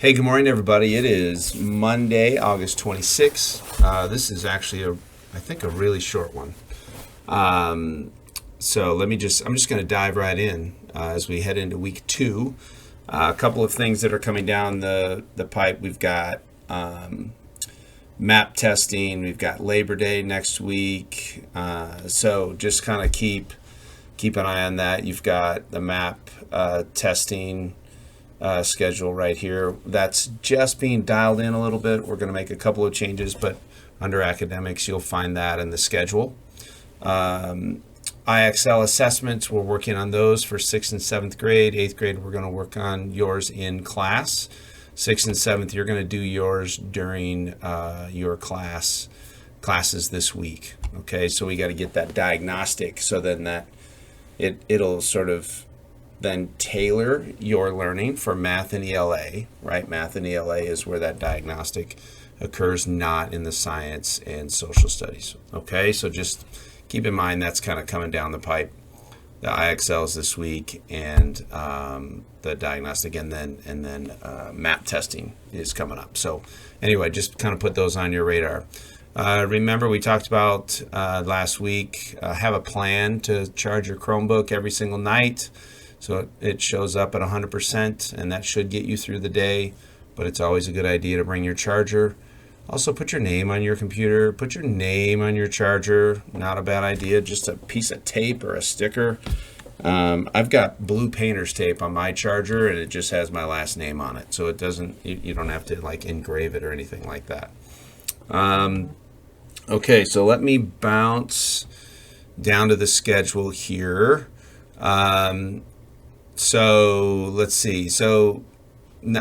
Hey, good morning, everybody. It is Monday, August 26th. This is actually I think, a really short one. So I'm just going to dive right in as we head into week two. A couple of things that are coming down the pipe. We've got map testing. We've got Labor Day next week. So just kind of keep an eye on that. You've got the map testing schedule right here. That's just being dialed in a little bit. We're going to make a couple of changes, but under academics, you'll find that in the schedule. IXL assessments, we're working on those for 6th and 7th grade. 8th grade, we're going to work on yours in class. 6th and 7th, you're going to do yours during your classes this week. Okay, so we got to get that diagnostic so then that it'll sort of then tailor your learning for math and ELA, right? Math and ELA is where that diagnostic occurs, not in the science and social studies. Okay, so just keep in mind that's kind of coming down the pipe. The IXLs this week and the diagnostic, and then map testing is coming up. So anyway, just kind of put those on your radar. Remember, we talked about last week, have a plan to charge your Chromebook every single night. So it shows up at 100%, and that should get you through the day, but it's always a good idea to bring your charger. Also, put your name on your computer, put your name on your charger. Not a bad idea, just a piece of tape or a sticker. I've got blue painter's tape on my charger, and it just has my last name on it, so it doesn't, you don't have to like engrave it or anything like that. Okay, so let me bounce down to the schedule here. So let's see. So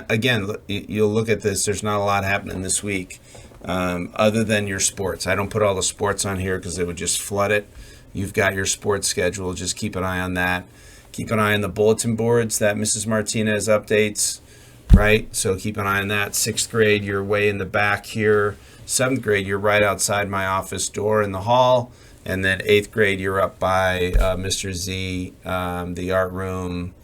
again, you'll look at this. There's not a lot happening this week other than your sports. I don't put all the sports on here because it would just flood it. You've got your sports schedule. Just keep an eye on that. Keep an eye on the bulletin boards that Mrs. Martinez updates, right? So keep an eye on that. 6th grade, you're way in the back here. 7th grade, you're right outside my office door in the hall. And then 8th grade, you're up by Mr. Z, the art room.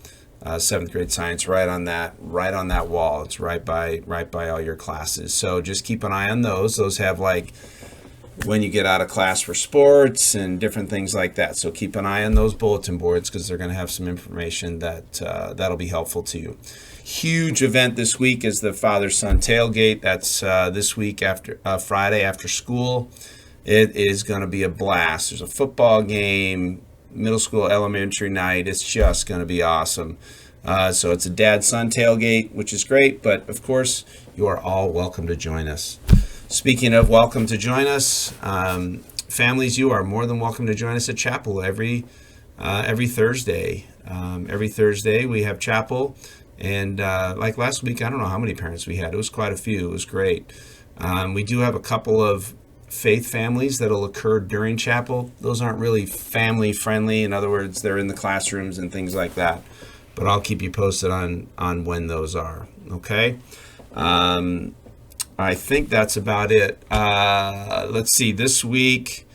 7th grade science, right on that wall. It's right by all your classes. So just keep an eye on those. Those have like when you get out of class for sports and different things like that. So keep an eye on those bulletin boards because they're going to have some information that'll be helpful to you. Huge event this week is the father-son tailgate. That's this week after Friday after school. It is going to be a blast. There's a football game, middle school, elementary night. It's just going to be awesome. So it's a dad-son tailgate, which is great. But, of course, you are all welcome to join us. Speaking of welcome to join us, families, you are more than welcome to join us at chapel every Thursday. Every Thursday we have chapel. And like last week, I don't know how many parents we had. It was quite a few. It was great. We do have a couple of faith families that'll occur during chapel. Those aren't really family friendly. In other words, they're in the classrooms and things like that. But I'll keep you posted on when those are. Okay. I think that's about it. Let's see. This week,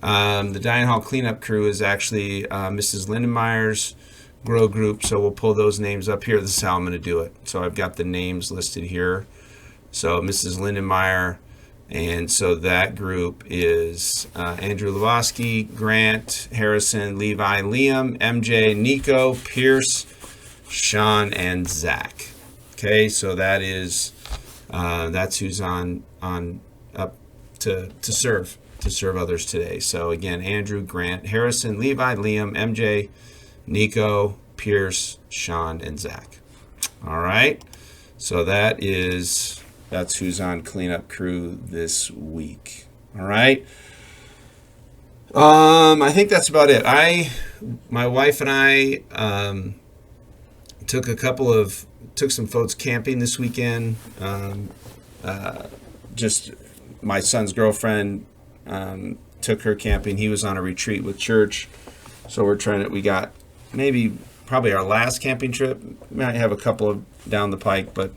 the Dining Hall cleanup crew is actually Mrs. Lindenmeyer's grow group. So we'll pull those names up here. This is how I'm going to do it. So I've got the names listed here. So Mrs. Lindenmeyer. And so that group is Andrew Lewosky, Grant, Harrison, Levi, Liam, MJ, Nico, Pierce, Sean, and Zach. Okay, so that's who's on up to serve others today. So again, Andrew, Grant, Harrison, Levi, Liam, MJ, Nico, Pierce, Sean, and Zach. All right, so that's who's on cleanup crew this week. All right. I think that's about it. My wife and I took some folks camping this weekend. Just my son's girlfriend took her camping. He was on a retreat with church, so we got probably our last camping trip. We might have a couple of down the pike, but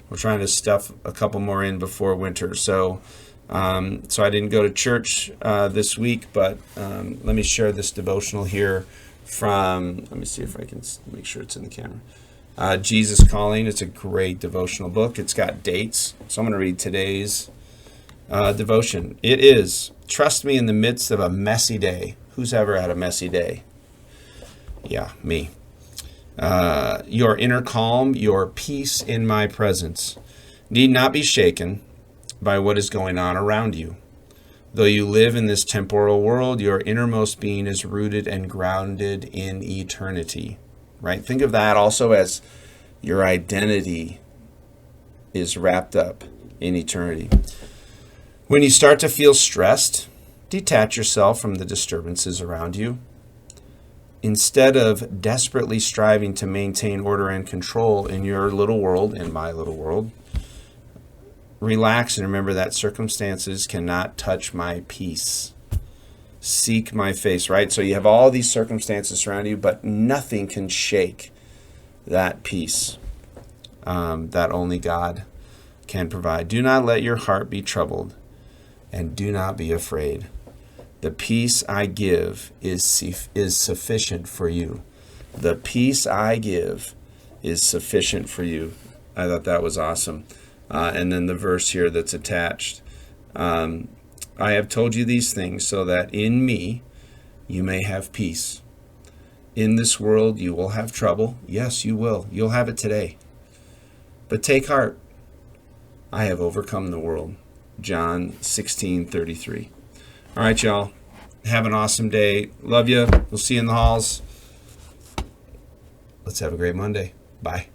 we're trying to stuff a couple more in before winter. So I didn't go to church this week, but let me share this devotional here let me see if I can make sure it's in the camera. Jesus Calling. It's a great devotional book. It's got dates. So I'm going to read today's devotion. It is, trust me in the midst of a messy day. Who's ever had a messy day? Yeah, me. Your inner calm, your peace in my presence, need not be shaken by what is going on around you. Though you live in this temporal world, your innermost being is rooted and grounded in eternity. Right? Think of that also as your identity is wrapped up in eternity. When you start to feel stressed, detach yourself from the disturbances around you. Instead of desperately striving to maintain order and control in your little world, in my little world, relax and remember that circumstances cannot touch my peace. Seek my face, right? So you have all these circumstances around you, but nothing can shake that peace that only God can provide. Do not let your heart be troubled, and do not be afraid. The peace I give is sufficient for you. The peace I give is sufficient for you. I thought that was awesome. And then the verse here that's attached. I have told you these things so that in me you may have peace. In this world you will have trouble. Yes, you will. You'll have it today. But take heart. I have overcome the world. John 16:33. All right, y'all. Have an awesome day. Love you. We'll see you in the halls. Let's have a great Monday. Bye.